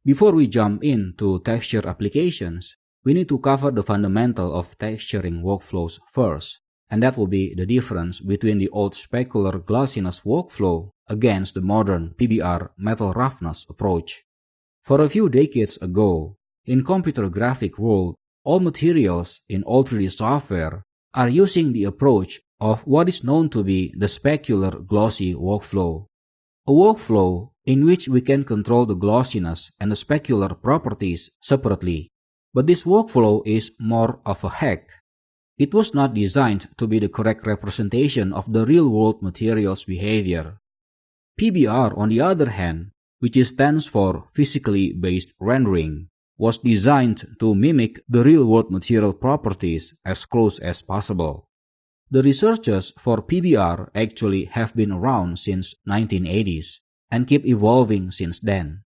Before we jump into texture applications, we need to cover the fundamental of texturing workflows first, and that will be the difference between the old specular glossiness workflow against the modern PBR metal roughness approach. For a few decades ago, in computer graphic world, all materials in all 3D software are using the approach of what is known to be the specular glossy workflow. A workflow in which we can control the glossiness and the specular properties separately. But this workflow is more of a hack. It was not designed to be the correct representation of the real-world material's behavior. PBR, on the other hand, which stands for physically based rendering, was designed to mimic the real-world material properties as close as possible. The researchers for PBR actually have been around since 1980s and keep evolving since then.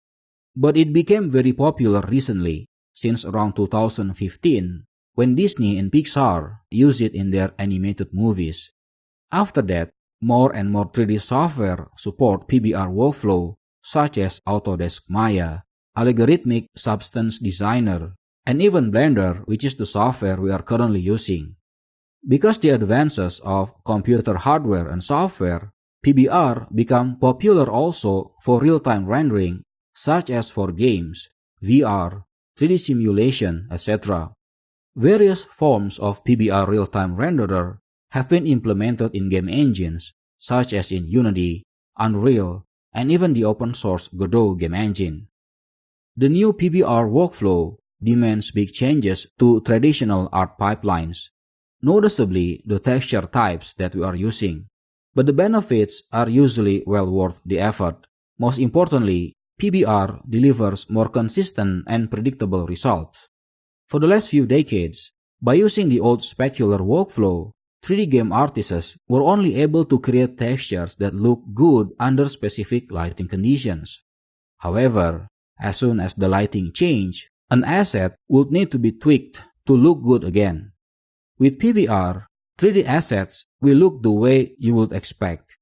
But it became very popular recently, since around 2015, when Disney and Pixar used it in their animated movies. After that, more and more 3D software support PBR workflow, such as Autodesk Maya, Algorithmic Substance Designer, and even Blender, which is the software we are currently using. Because the advances of computer hardware and software, PBR become popular also for real-time rendering, such as for games, VR, 3D simulation, etc. Various forms of PBR real-time renderer have been implemented in game engines, such as in Unity, Unreal, and even the open-source Godot game engine. The new PBR workflow demands big changes to traditional art pipelines, noticeably the texture types that we are using. But the benefits are usually well worth the effort. Most importantly, PBR delivers more consistent and predictable results. For the last few decades, by using the old specular workflow, 3D game artists were only able to create textures that look good under specific lighting conditions. However, as soon as the lighting changed, an asset would need to be tweaked to look good again. With PBR, 3D assets will look the way you would expect,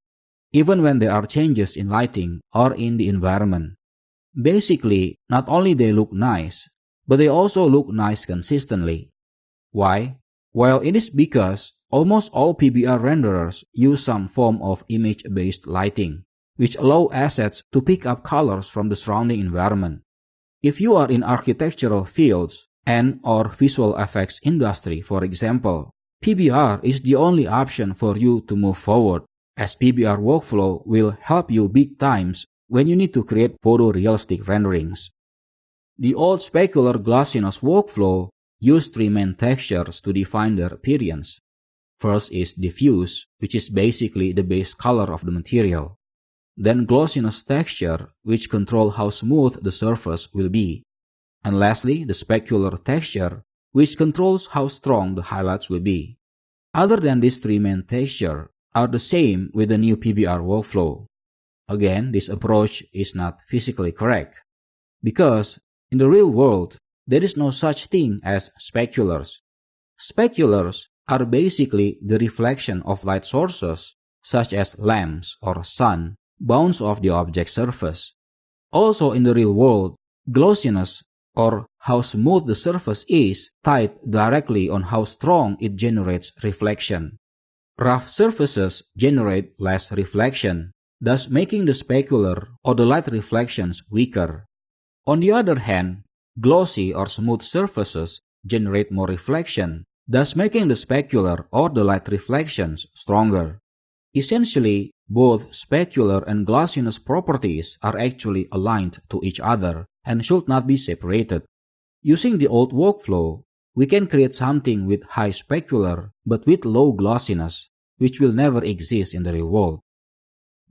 even when there are changes in lighting or in the environment. Basically, not only they look nice, but they also look nice consistently. Why? Well, it is because almost all PBR renderers use some form of image-based lighting, which allow assets to pick up colors from the surrounding environment. If you are in architectural fields and/or visual effects industry, for example, PBR is the only option for you to move forward, as PBR workflow will help you big times when you need to create photorealistic renderings. The old specular glossiness workflow used three main textures to define their appearance. First is diffuse, which is basically the base color of the material. Then glossiness texture, which control how smooth the surface will be. And lastly, the specular texture, which controls how strong the highlights will be. Other than these three main textures are the same with the new PBR workflow. Again, this approach is not physically correct, because in the real world, there is no such thing as speculars. Speculars are basically the reflection of light sources, such as lamps or sun, bounce off the object surface. Also in the real world, glossiness, or how smooth the surface is, tied directly on how strong it generates reflection. Rough surfaces generate less reflection, thus making the specular or the light reflections weaker. On the other hand, glossy or smooth surfaces generate more reflection, thus making the specular or the light reflections stronger. Essentially, both specular and glossiness properties are actually aligned to each other and should not be separated. Using the old workflow, we can create something with high specular but with low glossiness, which will never exist in the real world.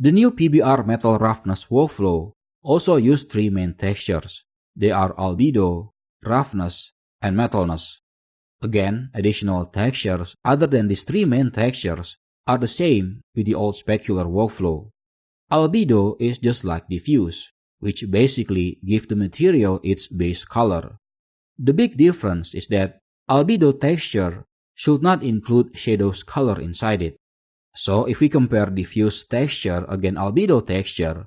The new PBR metal roughness workflow also uses three main textures. They are albedo, roughness, and metalness. Again, additional textures other than these three main textures are the same with the old specular workflow. Albedo is just like diffuse, which basically gives the material its base color. The big difference is that albedo texture should not include shadows color inside it. So if we compare diffuse texture against albedo texture,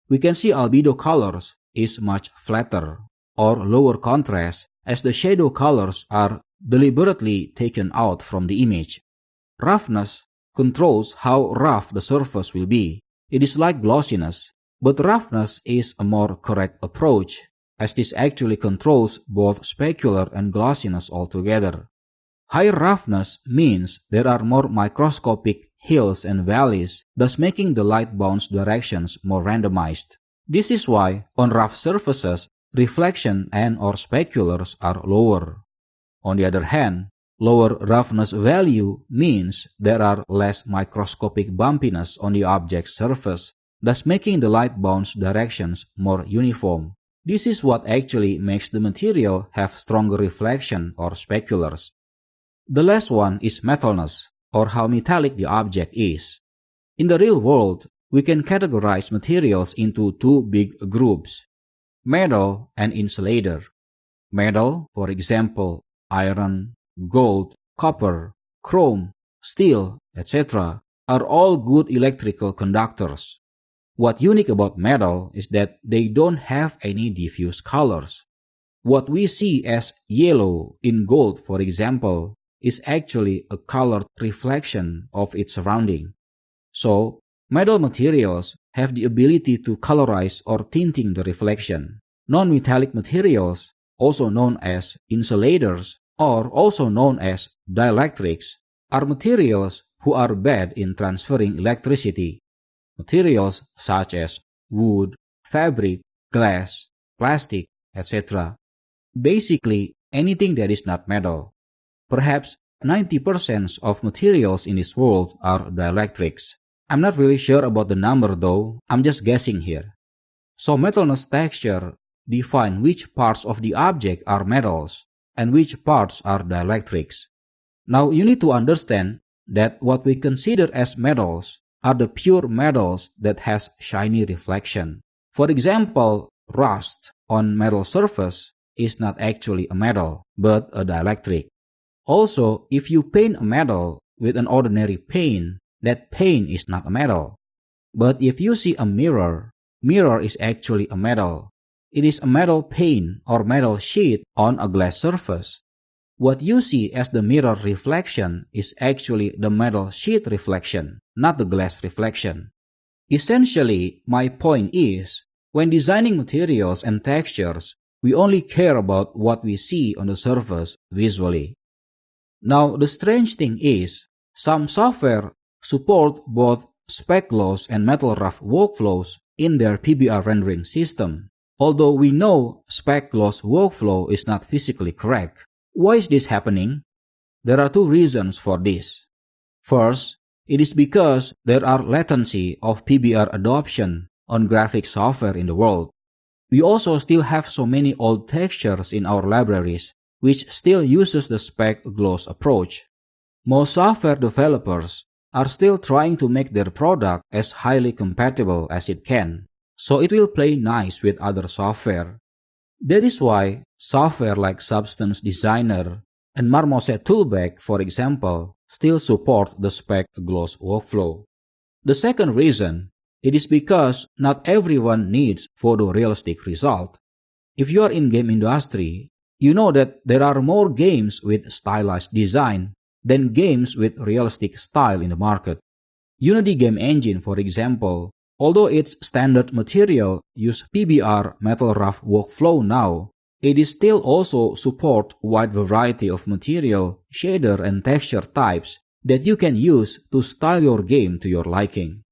we can see albedo colors is much flatter or lower contrast as the shadow colors are deliberately taken out from the image. Roughness controls how rough the surface will be. It is like glossiness, but roughness is a more correct approach, as this actually controls both specular and glossiness altogether. Higher roughness means there are more microscopic hills and valleys, thus making the light bounce directions more randomized. This is why, on rough surfaces, reflection and/or speculars are lower. On the other hand, lower roughness value means there are less microscopic bumpiness on the object's surface, thus making the light bounce directions more uniform. This is what actually makes the material have stronger reflection or speculars. The last one is metalness, or how metallic the object is. In the real world, we can categorize materials into two big groups: metal and insulator. Metal, for example, iron, gold, copper, chrome, steel, etc., are all good electrical conductors. What's unique about metal is that they don't have any diffuse colors. What we see as yellow in gold, for example, is actually a colored reflection of its surrounding. So, metal materials have the ability to colorize or tinting the reflection. Non-metallic materials, also known as insulators or also known as dielectrics, are materials who are bad in transferring electricity. Materials such as wood, fabric, glass, plastic, etc. Basically, anything that is not metal. Perhaps 90% of materials in this world are dielectrics. I'm not really sure about the number though, I'm just guessing here. So metalness texture define which parts of the object are metals and which parts are dielectrics. Now you need to understand that what we consider as metals are the pure metals that has shiny reflection. For example, rust on metal surface is not actually a metal, but a dielectric. Also, if you paint a metal with an ordinary paint, that paint is not a metal. But if you see a mirror, mirror is actually a metal. It is a metal paint or metal sheet on a glass surface. What you see as the mirror reflection is actually the metal sheet reflection, not the glass reflection. Essentially, my point is, when designing materials and textures, we only care about what we see on the surface visually. Now, the strange thing is, some software support both spec-gloss and metal rough workflows in their PBR rendering system, although we know spec-gloss workflow is not physically correct. Why is this happening? There are two reasons for this. First, it is because there are latency of PBR adoption on graphic software in the world. We also still have so many old textures in our libraries, which still uses the spec-gloss approach. Most software developers are still trying to make their product as highly compatible as it can, so it will play nice with other software. That is why software like Substance Designer and Marmoset Toolbag, for example, still support the spec-gloss workflow. The second reason, it is because not everyone needs photorealistic result. If you are in game industry, you know that there are more games with stylized design than games with realistic style in the market. Unity game engine, for example, although its standard material use PBR metal rough workflow now, it is still also support wide variety of material, shader and texture types that you can use to style your game to your liking.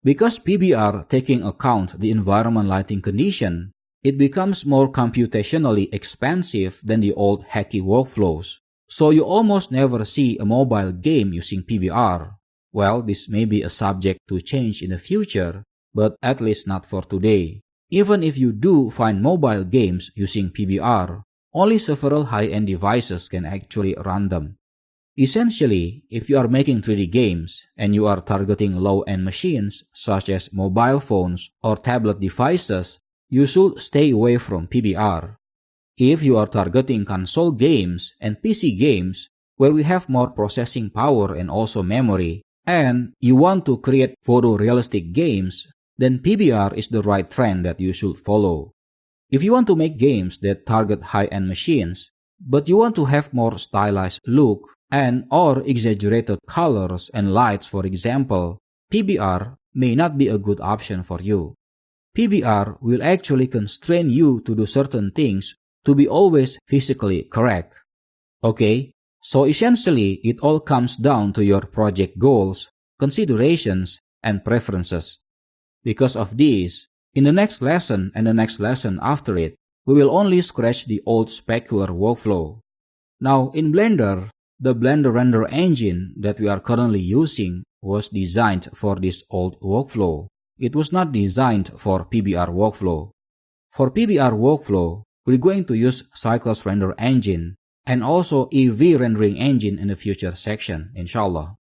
Because PBR taking account the environment lighting condition, it becomes more computationally expensive than the old hacky workflows. So you almost never see a mobile game using PBR. Well, this may be a subject to change in the future, but at least not for today. Even if you do find mobile games using PBR, only several high-end devices can actually run them. Essentially, if you are making 3D games and you are targeting low-end machines such as mobile phones or tablet devices, you should stay away from PBR. If you are targeting console games and PC games where we have more processing power and also memory, and you want to create photorealistic games, then PBR is the right trend that you should follow. If you want to make games that target high-end machines, but you want to have more stylized look and or exaggerated colors and lights, for example, PBR may not be a good option for you. PBR will actually constrain you to do certain things to be always physically correct. Okay, so essentially it all comes down to your project goals, considerations, and preferences. Because of this, in the next lesson and the next lesson after it, we will only scratch the old specular workflow. Now, in Blender, the Blender render engine that we are currently using was designed for this old workflow. It was not designed for PBR workflow. For PBR workflow, we're going to use Cycles render engine and also EV rendering engine in the future section, inshallah.